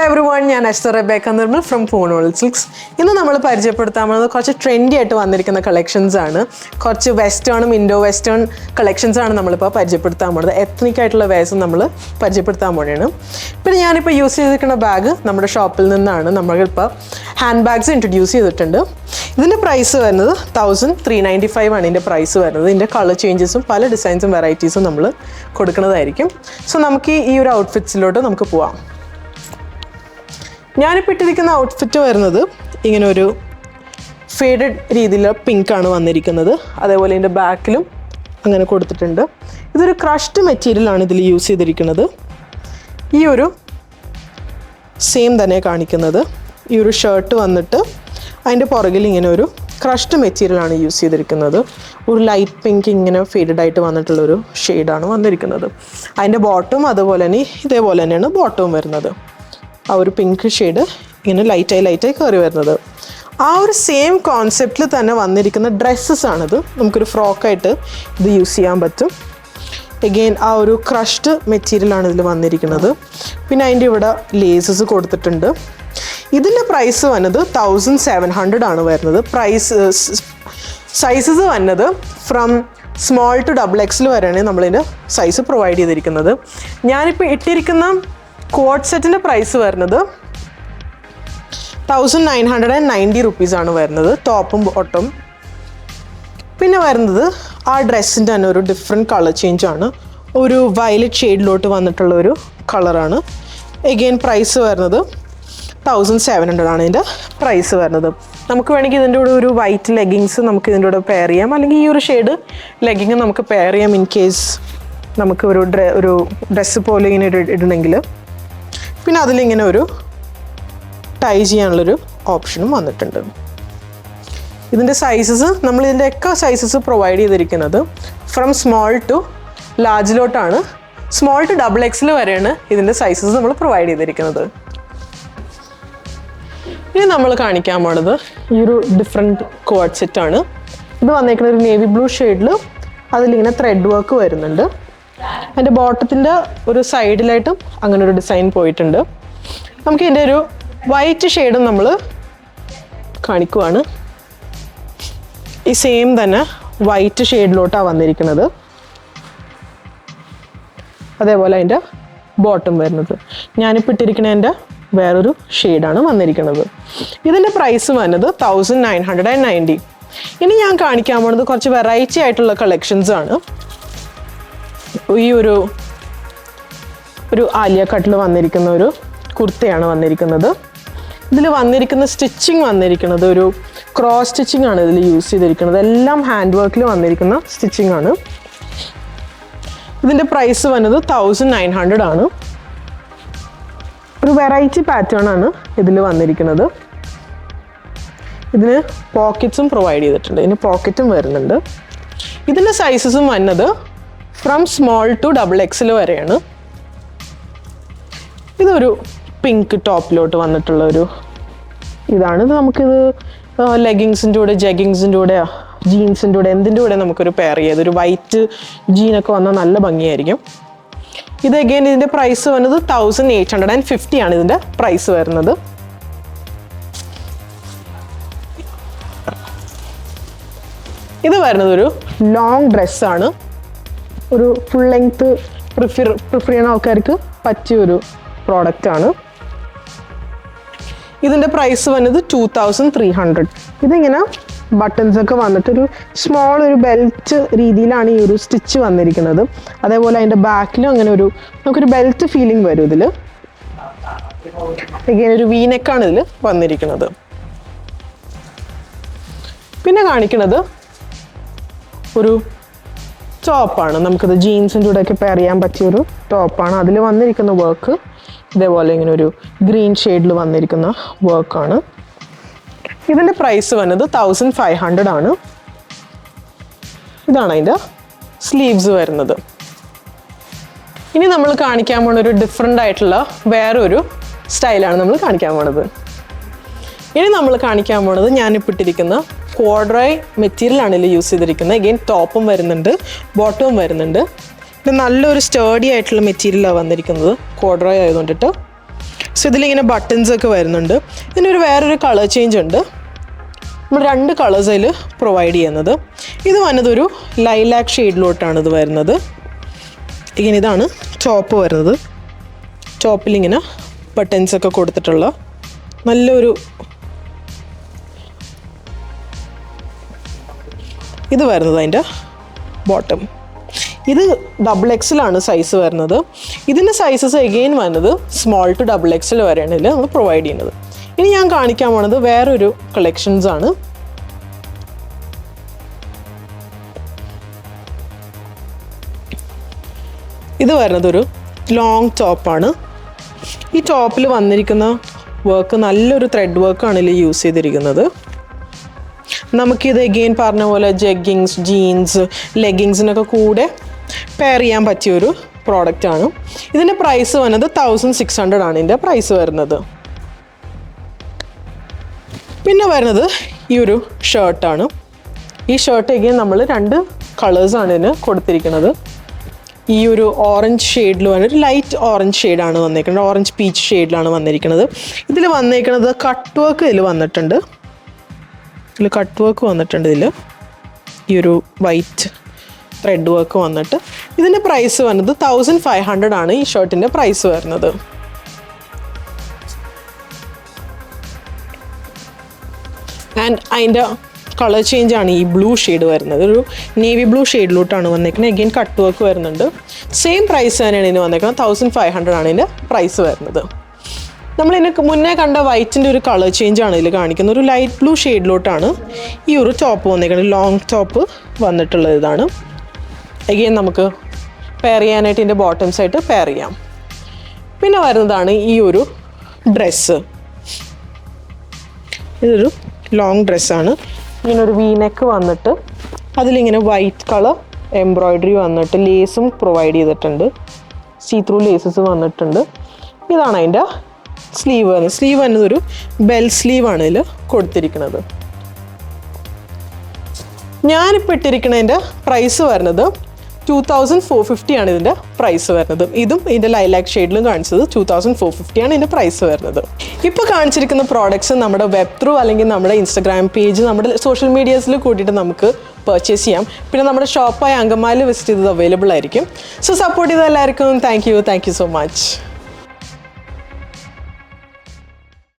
Hello everyone, I am Rebecca Nirmal from Poonol Silks. ഇന്ന് നമ്മൾ പരിചയപ്പെടുത്താൻ കുറച്ച് ട്രെൻഡി ആയിട്ട് വന്നിരിക്കുന്ന കളക്ഷൻസ് ആണ്. കുറച്ച് വെസ്റ്റേണും ഇൻഡോ വെസ്റ്റേൺ കളക്ഷൻസ് ആണ് നമ്മൾ ഇപ്പോൾ പരിചയപ്പെടുത്താൻ പോകുന്നത്. എത്നിക് ആയിട്ടുള്ള വേഴ്സ് നമ്മൾ പരിചയപ്പെടുത്താൻ പോവുകയാണ്. പിന്നെ ഞാൻ ഇപ്പോൾ യൂസ് ചെയ്തിരിക്കുന്ന ബാഗ് നമ്മുടെ ഷോപ്പിൽ നിന്നാണ്. നമ്മൾ ഇപ്പോൾ ഹാൻഡ് ബാഗ്സ് ഇൻട്രൊഡ്യൂസ് ചെയ്തിട്ടുണ്ട്. ഇതിന്റെ പ്രൈസ് വരുന്നത് 1395 ആണ് ഇതിന്റെ പ്രൈസ് വരുന്നത്. ഇതിന്റെ കളർ ചേഞ്ചസും പല ഡിസൈൻസും വെറൈറ്റീസും നമ്മൾ കൊടുക്കുന്നതായിരിക്കും. സോ നമുക്ക് ഈ ഒരു ഔട്ട്ഫിറ്റ്സിലോട്ട് നമുക്ക് പോവാം. ഞാനിപ്പോൾ ഇട്ടിരിക്കുന്ന ഔട്ട്ഫിറ്റ് വരുന്നത് ഇങ്ങനെ ഒരു ഫേഡഡ് രീതിയിലുള്ള പിങ്കാണ് വന്നിരിക്കുന്നത്. അതേപോലെ ഇതിൻ്റെ ബാക്കിലും അങ്ങനെ കൊടുത്തിട്ടുണ്ട്. ഇതൊരു ക്രഷ്ഡ് മെറ്റീരിയലാണ് ഇതിൽ യൂസ് ചെയ്തിരിക്കുന്നത്. ഈ ഒരു സെയിം തന്നെ കാണിക്കുന്നത്. ഈ ഒരു ഷർട്ട് വന്നിട്ട് അതിൻ്റെ പുറകിൽ ഇങ്ങനെ ഒരു ക്രഷ്ഡ് മെറ്റീരിയലാണ് യൂസ് ചെയ്തിരിക്കുന്നത്. ഒരു ലൈറ്റ് പിങ്ക് ഇങ്ങനെ ഫേഡഡ് ആയിട്ട് വന്നിട്ടുള്ളൊരു ഷെയ്ഡാണ് വന്നിരിക്കുന്നത്. അതിൻ്റെ ബോട്ടവും അതുപോലെ തന്നെ ഇതേപോലെ തന്നെയാണ് ബോട്ടവും വരുന്നത്. ആ ഒരു പിങ്ക് ഷെയ്ഡ് ഇങ്ങനെ ലൈറ്റായി കയറി വരുന്നത്. ആ ഒരു സെയിം കോൺസെപ്റ്റിൽ തന്നെ വന്നിരിക്കുന്ന ഡ്രസ്സസ് ആണിത്. നമുക്കൊരു ഫ്രോക്കായിട്ട് ഇത് യൂസ് ചെയ്യാൻ പറ്റും. എഗെയിൻ ആ ഒരു ക്രഷ്ഡ് മെറ്റീരിയലാണ് ഇതിൽ വന്നിരിക്കുന്നത്. പിന്നെ അതിൻ്റെ ഇവിടെ ലേസസ് കൊടുത്തിട്ടുണ്ട്. ഇതിൻ്റെ പ്രൈസ് വന്നത് 1700 ആണ് വരുന്നത്. സൈസസ് വന്നത് ഫ്രം സ്മോൾ ടു XXL വരെയാണ് നമ്മളിതിൻ്റെ സൈസ് പ്രൊവൈഡ് ചെയ്തിരിക്കുന്നത്. ഞാനിപ്പോൾ ഇട്ടിരിക്കുന്ന കോഡ് സെറ്റിൻ്റെ പ്രൈസ് വരുന്നത് 1990 റുപ്പീസാണ് വരുന്നത്, ടോപ്പും ബോട്ടും. പിന്നെ വരുന്നത് ആ ഡ്രസ്സിൻ്റെ തന്നെ ഒരു ഡിഫറെൻറ്റ് കളർ ചേഞ്ചാണ്. ഒരു വയലറ്റ് ഷെയ്ഡിലോട്ട് വന്നിട്ടുള്ള ഒരു കളറാണ്. എഗെയിൻ പ്രൈസ് വരുന്നത് 1700 ആണ് ഇതിൻ്റെ പ്രൈസ് വരുന്നത്. നമുക്ക് വേണമെങ്കിൽ ഇതിൻ്റെ കൂടെ ഒരു വൈറ്റ് ലെഗിങ്സ് നമുക്ക് ഇതിൻ്റെ കൂടെ പെയർ ചെയ്യാം, അല്ലെങ്കിൽ ഈ ഒരു ഷെയ്ഡ് ലെഗിങ് നമുക്ക് പെയർ ചെയ്യാം ഇൻ കേസ് നമുക്ക് ഒരു ഡ്രസ്സ് പോലെ ഇങ്ങനെ ഇടണമെങ്കിൽ. പിന്നെ അതിലിങ്ങനെ ഒരു ടൈ ചെയ്യാനുള്ളൊരു ഓപ്ഷനും വന്നിട്ടുണ്ട്. ഇതിൻ്റെ സൈസസ് നമ്മളിതിൻ്റെയൊക്കെ സൈസസ് പ്രൊവൈഡ് ചെയ്തിരിക്കുന്നത് ഫ്രം സ്മോൾ ടു ലാർജിലോട്ടാണ്. സ്മോൾ ടു XXL വരെയാണ് ഇതിൻ്റെ സൈസസ് നമ്മൾ പ്രൊവൈഡ് ചെയ്തിരിക്കുന്നത്. ഇനി നമ്മൾ കാണിക്കാൻ പോണത് ഈ ഒരു ഡിഫറെൻറ്റ് കോഡ് സെറ്റാണ്. ഇത് വന്നേക്കുന്ന ഒരു നേവി ബ്ലൂ ഷെയ്ഡിൽ അതിലിങ്ങനെ ത്രെഡ് വർക്ക് വരുന്നുണ്ട്. അതിൻ്റെ ബോട്ടത്തിൻ്റെ ഒരു സൈഡിലായിട്ടും അങ്ങനെ ഒരു ഡിസൈൻ പോയിട്ടുണ്ട്. നമുക്ക് ഇതിൻ്റെ ഒരു വൈറ്റ് ഷെയ്ഡും നമ്മൾ കാണിക്കുവാണ്. ഈ സെയിം തന്നെ വൈറ്റ് ഷെയ്ഡിലോട്ടാണ് വന്നിരിക്കുന്നത്. അതേപോലെ അതിൻ്റെ ബോട്ടം വരുന്നത് ഞാനിപ്പോൾ ഇട്ടിരിക്കുന്നതിൻ്റെ വേറൊരു ഷെയ്ഡാണ് വന്നിരിക്കുന്നത്. ഇതിൻ്റെ പ്രൈസ് വന്നത് 1990. ഇനി ഞാൻ കാണിക്കാൻ പോകുന്നത് കുറച്ച് വെറൈറ്റി ആയിട്ടുള്ള കളക്ഷൻസ് ആണ്. ഈ ഒരു ആലിയ കട്ടിൽ വന്നിരിക്കുന്ന ഒരു കുർത്തയാണ് വന്നിരിക്കുന്നത്. ഇതിൽ വന്നിരിക്കുന്ന സ്റ്റിച്ചിങ് വന്നിരിക്കുന്നത് ഒരു ക്രോസ് സ്റ്റിച്ചിങ് ആണ് ഇതിൽ യൂസ് ചെയ്തിരിക്കുന്നത്. എല്ലാം ഹാൻഡ് വർക്കിൽ വന്നിരിക്കുന്ന സ്റ്റിച്ചിങ് ആണ്. ഇതിൻ്റെ പ്രൈസ് വന്നത് 1900 ആണ്. ഒരു വെറൈറ്റി പാറ്റേൺ ആണ് ഇതിൽ വന്നിരിക്കുന്നത്. ഇതിന് പോക്കറ്റ്സും പ്രൊവൈഡ് ചെയ്തിട്ടുണ്ട്. ഇതിന് പോക്കറ്റും വരുന്നുണ്ട്. ഇതിൻ്റെ സൈസസും വന്നത് ഫ്രം സ്മോൾ ടു XXL വരെയാണ്. ഇതൊരു പിങ്ക് ടോപ്പിലോട്ട് വന്നിട്ടുള്ള ഒരു ഇതാണ്. ഇത് നമുക്കിത് ലെഗിങ്സിൻ്റെ കൂടെ ജഗ്ഗിങ്സിൻ്റെ കൂടെ ജീൻസിൻ്റെ കൂടെ എന്തിൻ്റെ കൂടെ നമുക്കൊരു പെയർ ചെയ്യാം. ഒരു വൈറ്റ് ജീനൊക്കെ വന്നാൽ നല്ല ഭംഗിയായിരിക്കും. ഇത് അഗെയിൻ ഇതിൻ്റെ പ്രൈസ് വന്നത് 1850 ആണ് ഇതിൻ്റെ പ്രൈസ് വരുന്നത്. ഇത് വരുന്നത് ഒരു ലോങ് ഡ്രസ്സാണ്. ഒരു ഫുൾ ലെങ്ത്ത് പ്രിഫർ ചെയ്യുന്ന ആൾക്കാർക്ക് പറ്റിയൊരു പ്രോഡക്റ്റാണ്. ഇതിൻ്റെ പ്രൈസ് വന്നത് 2300. ഇതിങ്ങനെ ബട്ടൺസൊക്കെ വന്നിട്ടൊരു സ്മോൾ ഒരു ബെൽറ്റ് രീതിയിലാണ് ഈ ഒരു സ്റ്റിച്ച് വന്നിരിക്കുന്നത്. അതേപോലെ അതിൻ്റെ ബാക്കിലും അങ്ങനെ നമുക്കൊരു ബെൽറ്റ് ഫീലിംഗ് വരും ഇതിൽ. ഇങ്ങനെ ഒരു വീനെക്കാണ് ഇതിൽ വന്നിരിക്കുന്നത്. പിന്നെ കാണിക്കുന്നത് ഒരു ടോപ്പാണ്. നമുക്കിത് ജീൻസിൻ്റെ കൂടെയൊക്കെ പെയർ ചെയ്യാൻ പറ്റിയൊരു ടോപ്പാണ്. അതിൽ വന്നിരിക്കുന്ന വർക്ക് ഇതേപോലെ ഇങ്ങനെ ഒരു ഗ്രീൻ ഷെയ്ഡിൽ വന്നിരിക്കുന്ന വർക്കാണ്. ഇതിൻ്റെ പ്രൈസ് വന്നത് 1500 ആണ്. ഇതാണ് അതിൻ്റെ സ്ലീവ്സ് വരുന്നത്. ഇനി നമ്മൾ കാണിക്കാൻ പോകുന്ന ഒരു ഡിഫറെൻ്റ് ആയിട്ടുള്ള വേറൊരു സ്റ്റൈലാണ് നമ്മൾ കാണിക്കാൻ പോണത്. ഇനി നമ്മൾ കാണിക്കാൻ പോണത് ഞാനിപ്പോൾ ഇട്ടിരിക്കുന്ന കോഡ്രോയ് മെറ്റീരിയലാണ് ഇതിൽ യൂസ് ചെയ്തിരിക്കുന്നത്. അഗെയിൻ ടോപ്പും വരുന്നുണ്ട്, ബോട്ടവും വരുന്നുണ്ട്. ഇത് നല്ലൊരു സ്റ്റേഡി ആയിട്ടുള്ള മെറ്റീരിയലാണ് വന്നിരിക്കുന്നത് കോഡ്രോയ് ആയതുകൊണ്ടിട്ട്. സോ ഇതിലിങ്ങനെ ബട്ടൺസ് ഒക്കെ വരുന്നുണ്ട്. ഇതിനൊരു വേറൊരു കളർ ചേഞ്ച് ഉണ്ട്. നമ്മൾ 2 കളേഴ്സ് അതിൽ പ്രൊവൈഡ് ചെയ്യുന്നത്. ഇത് വന്നതൊരു ലൈലാക്ക് ഷെയ്ഡിലോട്ടാണ് ഇത് വരുന്നത്. ഇങ്ങനെ ഇതാണ് ടോപ്പ് വരുന്നത്. ടോപ്പിലിങ്ങനെ ബട്ടൺസ് ഒക്കെ കൊടുത്തിട്ടുള്ള നല്ലൊരു, ഇത് വരുന്നത് അതിൻ്റെ ബോട്ടം. ഇത് XXL ആണ് സൈസ് വരുന്നത്. ഇതിൻ്റെ സൈസസ് എഗെയിൻ വന്നത് സ്മോൾ ടു XXL വരെയാണ് ഇതിൽ നമ്മൾ പ്രൊവൈഡ് ചെയ്യുന്നത്. ഇനി ഞാൻ കാണിക്കാൻ പോണത് വേറൊരു കളക്ഷൻസ് ആണ്. ഇത് വരുന്നതൊരു ലോങ് ടോപ്പാണ്. ഈ ടോപ്പിൽ വന്നിരിക്കുന്ന വർക്ക് നല്ലൊരു ത്രെഡ് വർക്കാണ് ഇതിൽ യൂസ് ചെയ്തിരിക്കുന്നത്. നമുക്കിത് എഗെയിൻ പറഞ്ഞ പോലെ ജഗ്ഗിങ്സ്, ജീൻസ്, ലെഗിങ്സിനൊക്കെ കൂടെ പെയർ ചെയ്യാൻ പറ്റിയൊരു പ്രോഡക്റ്റാണ്. ഇതിൻ്റെ പ്രൈസ് വന്നത് 1600 ആണ് ഇതിൻ്റെ പ്രൈസ് വരുന്നത്. പിന്നെ വരുന്നത് ഈ ഒരു ഷർട്ടാണ്. ഈ ഷർട്ട് എഗെയിൻ നമ്മൾ 2 കളേഴ്സാണ് ഇതിന് കൊടുത്തിരിക്കുന്നത്. ഈ ഒരു ഓറഞ്ച് ഷെയ്ഡിൽ വന്നൊരു ലൈറ്റ് ഓറഞ്ച് ഷെയ്ഡാണ് വന്നിരിക്കുന്നത്. ഓറഞ്ച് പീച്ച് ഷെയ്ഡിലാണ് വന്നിരിക്കുന്നത്. ഇതിൽ വന്നിരിക്കുന്നത് കട്ട് വർക്ക് ഇതിൽ വന്നിട്ടുണ്ട്. ഇതിൽ കട്ട് വർക്ക് വന്നിട്ടുണ്ട്. ഇതിൽ ഈ ഒരു വൈറ്റ് ത്രെഡ് വർക്ക് വന്നിട്ട് ഇതിൻ്റെ പ്രൈസ് വന്നത് 1500 ആണ് ഈ ഷർട്ടിൻ്റെ പ്രൈസ് വരുന്നത്. ആൻഡ് അതിൻ്റെ കളർ ചേഞ്ച് ആണ് ഈ ബ്ലൂ ഷെയ്ഡ് വരുന്നത്. ഒരു നേവി ബ്ലൂ ഷെയ്ഡിലോട്ടാണ് വന്നിരിക്കുന്നത്. എഗെയിൻ കട്ട് വർക്ക് വരുന്നുണ്ട്. സെയിം പ്രൈസ് തന്നെയാണ് ഇതിന് വന്നിരിക്കുന്നത്. 1500 ആണ് ഇതിൻ്റെ പ്രൈസ് വരുന്നത്. നമ്മളിതിന് മുന്നേ കണ്ട വൈറ്റിൻ്റെ ഒരു കളർ ചേഞ്ച് ആണ് ഇതിൽ കാണിക്കുന്നത്. ഒരു ലൈറ്റ് ബ്ലൂ ഷെയ്ഡിലോട്ടാണ് ഈ ഒരു ടോപ്പ് വന്നിരിക്കുന്നത്. ലോങ് ടോപ്പ് വന്നിട്ടുള്ളത് ഇതാണ്. എഗെയിൻ നമുക്ക് പെയർ ചെയ്യാനായിട്ട് ഇതിൻ്റെ ബോട്ടംസായിട്ട് പെയർ ചെയ്യാം. പിന്നെ വരുന്നതാണ് ഈ ഒരു ഡ്രസ്സ്. ഇതൊരു ലോങ് ഡ്രസ്സാണ്. ഇങ്ങനൊരു വീനെക്ക് വന്നിട്ട് അതിലിങ്ങനെ വൈറ്റ് കളർ എംബ്രോയ്ഡറി വന്നിട്ട് ലേസും പ്രൊവൈഡ് ചെയ്തിട്ടുണ്ട്. സീ ത്രൂ ലേസസ് വന്നിട്ടുണ്ട്. ഇതാണ് അതിൻ്റെ സ്ലീവ് വരുന്നത്. സ്ലീവ് വന്നതൊരു ബെൽ സ്ലീവാണ് ഇതിൽ കൊടുത്തിരിക്കുന്നത്. ഞാനിപ്പോൾ ഇട്ടിരിക്കുന്നതിൻ്റെ പ്രൈസ് വരുന്നത് 2450 ആണ് ഇതിൻ്റെ പ്രൈസ് വരുന്നത്. ഇതും ഇതിൻ്റെ ലൈലാക്ക് ഷെയ്ഡിലും കാണിച്ചത് 2450 ആണ് ഇതിൻ്റെ പ്രൈസ് വരുന്നത്. ഇപ്പോൾ കാണിച്ചിരിക്കുന്ന പ്രോഡക്ട്സ് നമ്മുടെ വെബ് ത്രൂ അല്ലെങ്കിൽ നമ്മുടെ ഇൻസ്റ്റഗ്രാം പേജ്, നമ്മുടെ സോഷ്യൽ മീഡിയാസിൽ കൂട്ടിയിട്ട് നമുക്ക് പർച്ചേസ് ചെയ്യാം. പിന്നെ നമ്മുടെ ഷോപ്പായ അങ്കമാലിൽ വിസിറ്റ് ചെയ്തത് അവൈലബിൾ ആയിരിക്കും. സോ സപ്പോർട്ട് ചെയ്ത എല്ലാവർക്കും താങ്ക് യു സോ മച്ച്.